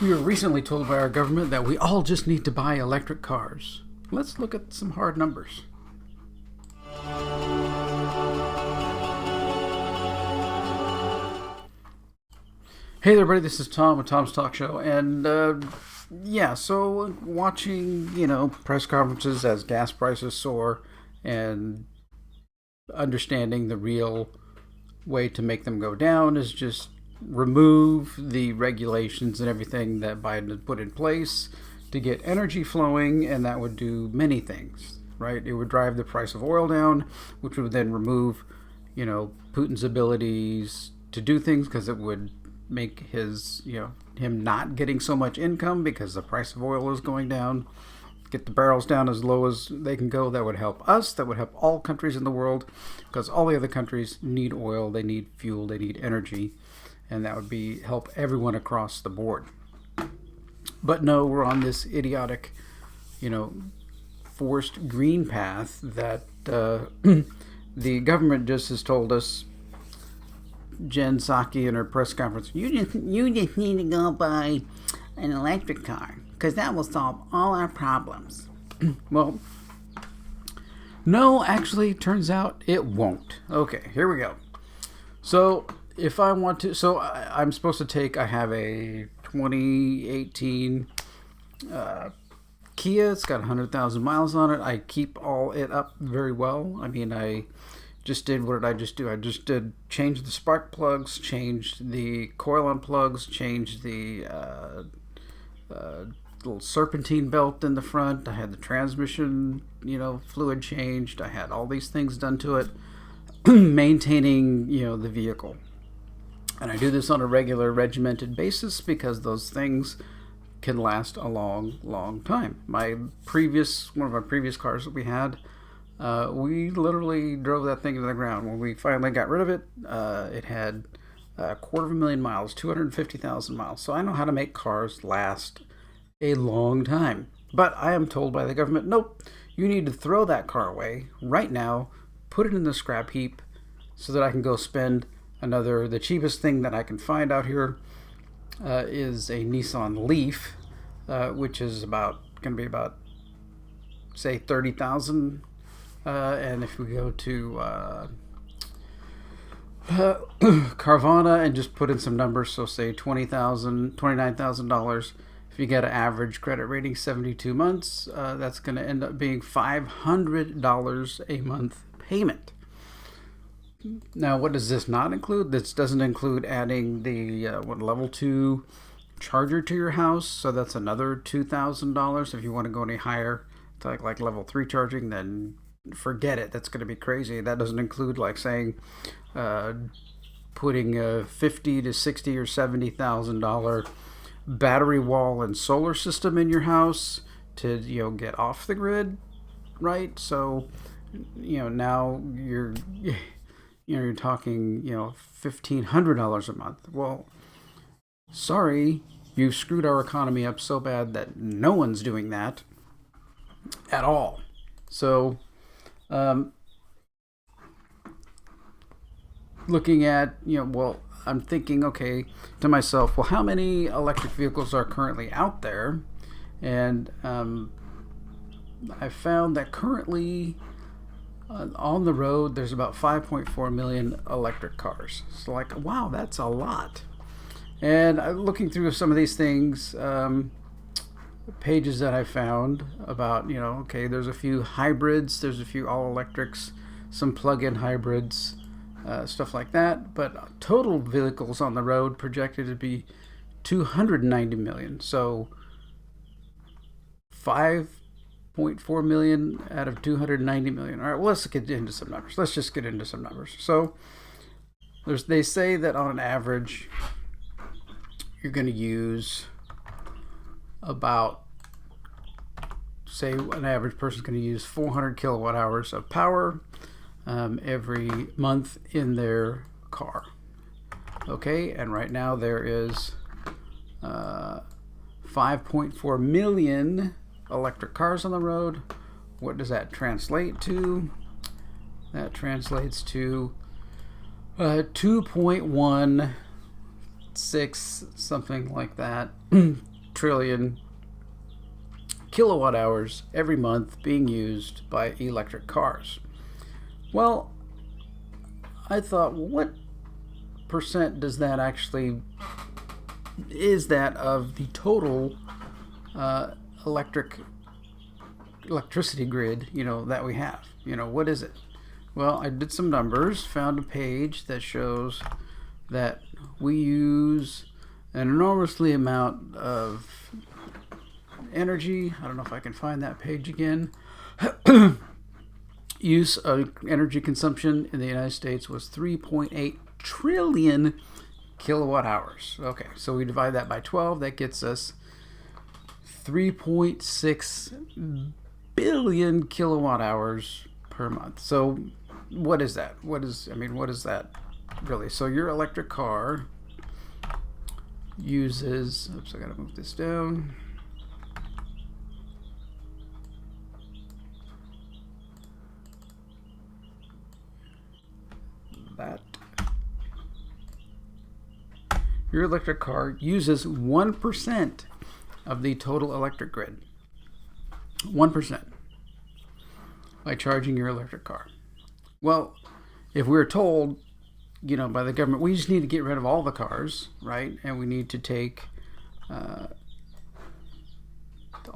We were recently told by our government that we all just need to buy electric cars. Let's look at some hard numbers. Hey there, everybody. This is Tom with Tom's Talk Show, and so watching press conferences as gas prices soar, and understanding the real way to make them go down is just remove the regulations and everything that Biden has put in place to get energy flowing, and that would do many things, right? It would drive the price of oil down, which would then remove, Putin's abilities to do things, because it would make him not getting so much income because the price of oil is going down. Get the barrels down as low as they can go. That would help us. That would help all countries in the world, because all the other countries need oil, they need fuel, they need energy, and that would help everyone across the board. But no, we're on this idiotic, forced green path that the government just has told us. Jen Psaki in her press conference, you just need to go buy an electric car, because that will solve all our problems. Well, no, actually, turns out it won't. Okay, here we go. So if I want to, I'm supposed to I have a 2018 Kia. It's got 100,000 miles on it. I keep all it up very well. I mean, I just did, what did I just do? I just did change the spark plugs, changed the coil on plugs, changed the little serpentine belt in the front. I had the transmission, fluid changed. I had all these things done to it, maintaining, the vehicle. And I do this on a regular, regimented basis, because those things can last a long, long time. One of my previous cars that we had, we literally drove that thing into the ground. When we finally got rid of it, it had 250,000 miles, 250,000 miles. So I know how to make cars last a long time. But I am told by the government, nope, you need to throw that car away right now, put it in the scrap heap, so that I can go spend the cheapest thing that I can find out here is a Nissan Leaf, which is going to be about, say, 30,000. And if we go to Carvana and just put in some numbers, so say $29,000, if you get an average credit rating 72 months, that's going to end up being $500 a month payment. Now, what does this not include? This doesn't include adding the level 2 charger to your house, so that's another $2,000. If you want to go any higher to like level 3 charging, then forget it. That's going to be crazy. That doesn't include, like, saying putting a $50 to $60 or $70,000 battery wall and solar system in your house to get off the grid, right? So now you're talking $1,500 a month. Well, sorry, you've screwed our economy up so bad that no one's doing that at all. So looking at, I'm thinking, okay, to myself, well, how many electric vehicles are currently out there? And I found that currently on the road, there's about 5.4 million electric cars. So, wow, that's a lot. And looking through some of these things, pages that I found about, there's a few hybrids, there's a few all electrics, some plug-in hybrids, stuff like that. But total vehicles on the road projected to be 290 million. So 5.4 million out of 290 million. All right, well, let's get into some numbers. Let's just get into some numbers. So they say that on an average, you're going to use about, say, an average person's going to use 400 kilowatt hours of power every month in their car. Okay, and right now there is 5.4 million electric cars on the road. What does that translate to? That translates to 2.1 3.6 something like that trillion kilowatt hours every month being used by electric cars. Well, I thought, well, what percent does that actually is that of the total electricity grid, that we have? What is it? Well, I did some numbers, found a page that shows that we use an enormously amount of energy. I don't know if I can find that page again. Use of energy consumption in the United States was 3.8 trillion kilowatt hours. Okay, so we divide that by 12. That gets us 3.6 billion kilowatt hours per month. So what is that? What is that really? So your electric car uses, oops, I gotta move this down. That your electric car uses 1% of the total electric grid. 1% by charging your electric car. Well, if we're told, by the government, we just need to get rid of all the cars, right? And we need to take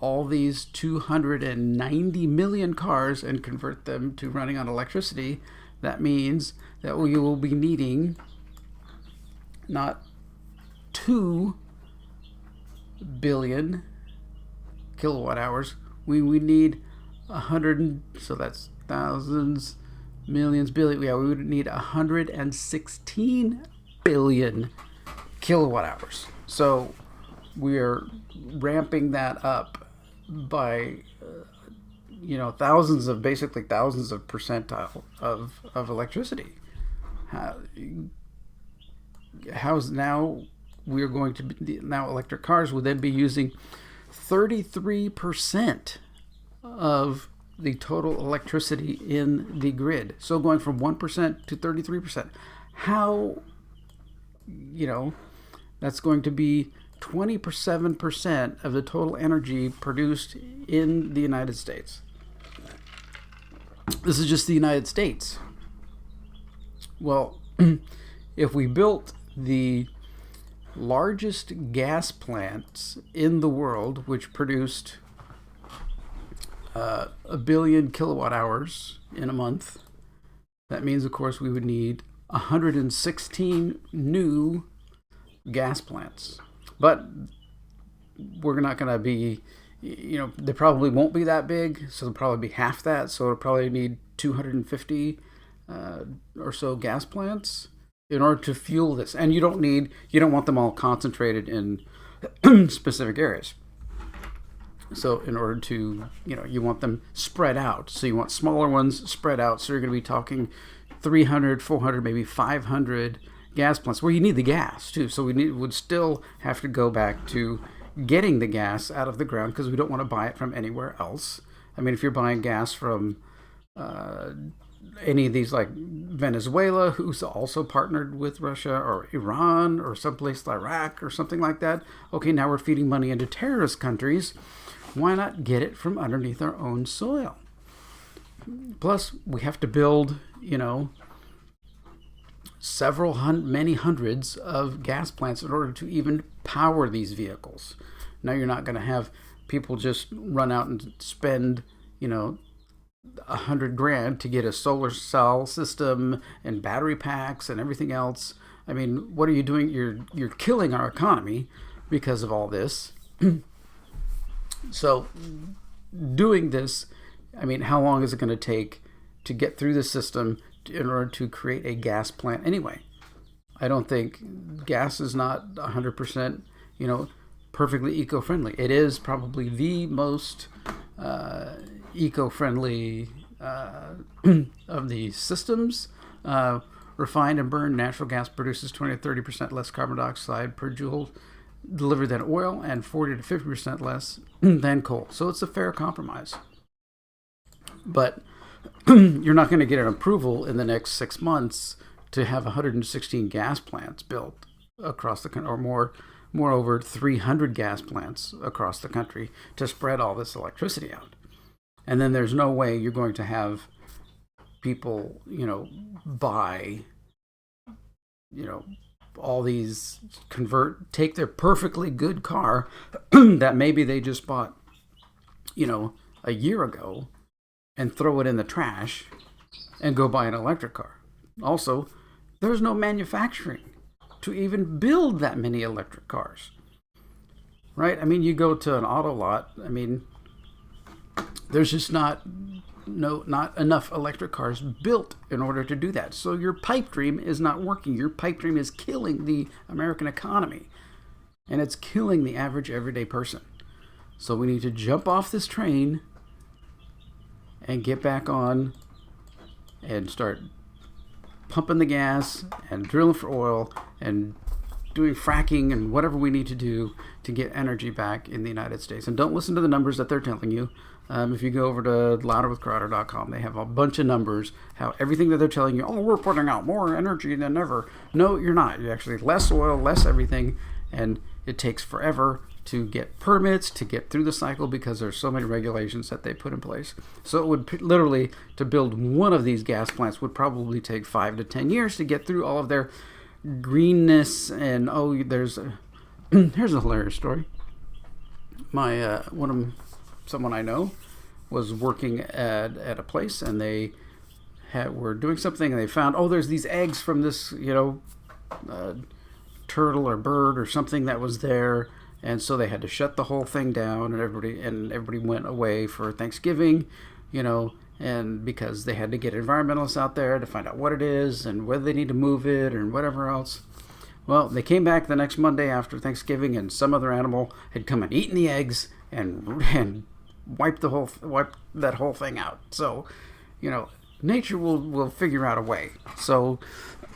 all these 290 million cars and convert them to running on electricity. That means that we will be needing not 2 billion kilowatt hours. We need 100, so that's thousands, millions, billion. Yeah, we would need 116 billion kilowatt hours. So we are ramping that up by thousands of percentile of electricity. How's now we're going to be, now electric cars would then be using 33% of the total electricity in the grid. So going from 1% to 33%. How, that's going to be 27% of the total energy produced in the United States. This is just the United States. Well, if we built the largest gas plants in the world, which produced 1 billion kilowatt hours in a month, that means, of course, we would need 116 new gas plants. But we're not going to be, they probably won't be that big, so they'll probably be half that. So it'll probably need 250 or so gas plants in order to fuel this. And you don't want them all concentrated in specific areas. So in order to, you want them spread out. So you want smaller ones spread out. So you're going to be talking 300, 400, maybe 500 gas plants where you need the gas too. So would still have to go back to getting the gas out of the ground because we don't want to buy it from anywhere else. I mean, if you're buying gas from any of these, like Venezuela, who's also partnered with Russia, or Iran, or someplace like Iraq or something like that, okay, now we're feeding money into terrorist countries. Why not get it from underneath our own soil? Plus, we have to build, many hundreds of gas plants in order to even power these vehicles. Now you're not going to have people just run out and spend, $100,000 to get a solar cell system and battery packs and everything else. I mean, what are you doing? You're killing our economy because of all this. So doing this, I mean, how long is it going to take to get through the system in order to create a gas plant anyway? I don't think gas is not 100%, perfectly eco-friendly. It is probably the most eco-friendly of the systems. Refined and burned natural gas produces 20 to 30% less carbon dioxide per joule delivered than oil, and 40 to 50% less than coal. So it's a fair compromise. But you're not going to get an approval in the next 6 months to have 116 gas plants built. across the country, or moreover, 300 gas plants across the country to spread all this electricity out. And then there's no way you're going to have people, buy, all these, take their perfectly good car that maybe they just bought, a year ago, and throw it in the trash and go buy an electric car. Also, there's no manufacturing to even build that many electric cars, right? I mean, you go to an auto lot, there's just not enough electric cars built in order to do that. So your pipe dream is not working. Your pipe dream is killing the American economy, and it's killing the average everyday person. So we need to jump off this train and get back on and start pumping the gas and drilling for oil and doing fracking and whatever we need to do to get energy back in the United States. And don't listen to the numbers that they're telling you. If you go over to louderwithcrowder.com, they have a bunch of numbers, how everything that they're telling you, we're putting out more energy than ever. No, you're not. You're actually less oil, less everything, and it takes forever to get permits, to get through the cycle, because there's so many regulations that they put in place. So it would literally, to build one of these gas plants would probably take 5 to 10 years to get through all of their greenness. And here's a hilarious story. Someone I know was working at a place, and they were doing something, and they found, there's these eggs from this, turtle or bird or something that was there. And so they had to shut the whole thing down, and everybody went away for Thanksgiving, and because they had to get environmentalists out there to find out what it is and whether they need to move it and whatever else. Well, they came back the next Monday after Thanksgiving, and some other animal had come and eaten the eggs and wiped that whole thing out. So, nature will figure out a way. So,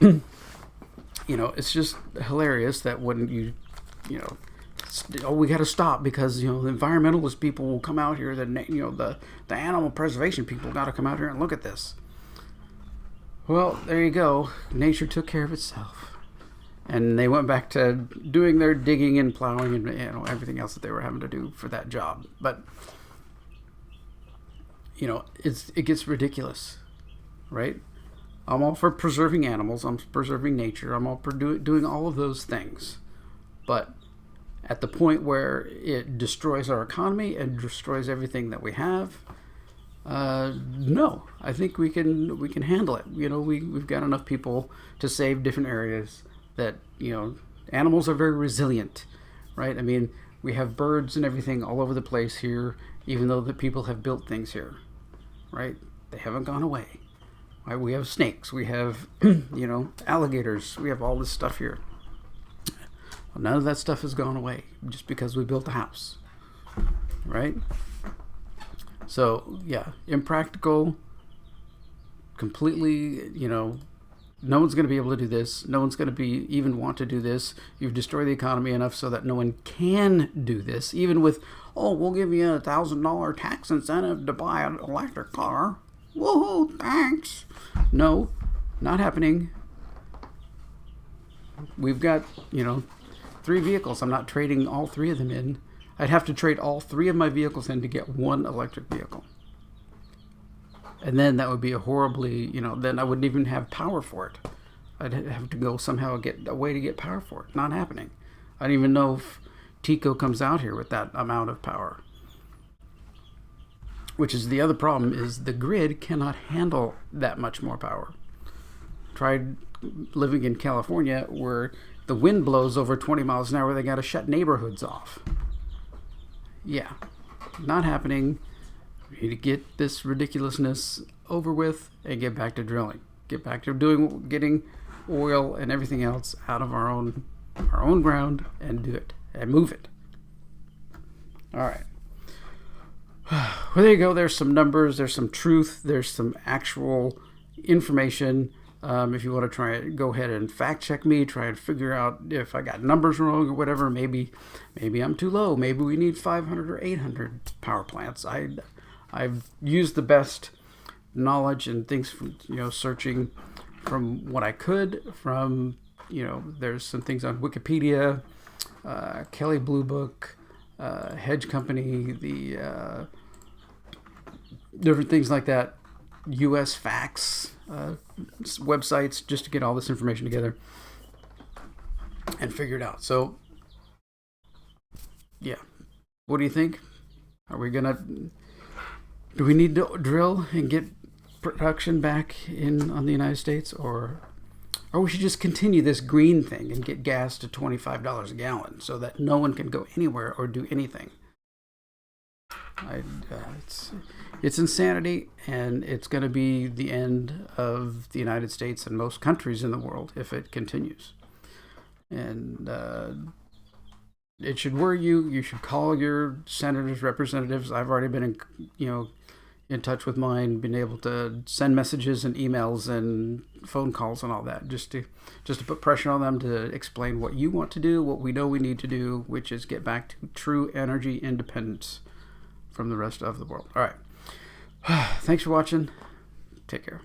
it's just hilarious that when we got to stop because the environmentalist people will come out here. The animal preservation people got to come out here and look at this. Well, there you go. Nature took care of itself, and they went back to doing their digging and plowing and everything else that they were having to do for that job. But it gets ridiculous, right? I'm all for preserving animals. I'm preserving nature. I'm all for doing all of those things, but at the point where it destroys our economy and destroys everything that we have, no, I think we can handle it. We've got enough people to save different areas. That animals are very resilient, right? I mean, we have birds and everything all over the place here, even though the people have built things here, right? They haven't gone away. Right? We have snakes. We have alligators. We have all this stuff here. None of that stuff has gone away just because we built a house, right? So, yeah, impractical, completely, no one's going to be able to do this. No one's going to even want to do this. You've destroyed the economy enough so that no one can do this, even with, we'll give you $1,000 tax incentive to buy an electric car. Woohoo, thanks. No, not happening. We've got, 3 vehicles. I'm not trading all 3 of them in. I'd have to trade all 3 of my vehicles in to get one electric vehicle. And then that would be a horribly, then I wouldn't even have power for it. I'd have to go somehow get a way to get power for it. Not happening. I don't even know if TECO comes out here with that amount of power. Which is the other problem, is the grid cannot handle that much more power. Tried living in California where the wind blows over 20 miles an hour, they got to shut neighborhoods off. Yeah, not happening. We need to get this ridiculousness over with and get back to drilling. Get back to getting oil and everything else out of our own ground and do it and move it. All right. Well, there you go. There's some numbers. There's some truth. There's some actual information. If you want to try it, go ahead and fact check me. Try and figure out if I got numbers wrong or whatever. Maybe I'm too low. Maybe we need 500 or 800 power plants. I've used the best knowledge and things from searching from what I could from there's some things on Wikipedia, Kelley Blue Book, Hedge Company, the different things like that, U.S. Facts websites, just to get all this information together and figure it out. So, yeah, what do you think? Are we gonna? Do we need to drill and get production back on the United States, or we should just continue this green thing and get gas to $25 a gallon so that no one can go anywhere or do anything? It's insanity, and it's going to be the end of the United States and most countries in the world if it continues. And it should worry you. You should call your senators, representatives. I've already been in touch with mine, been able to send messages and emails and phone calls and all that, just to put pressure on them to explain what you want to do, what we know we need to do, which is get back to true energy independence from the rest of the world. All right. Thanks for watching. Take care.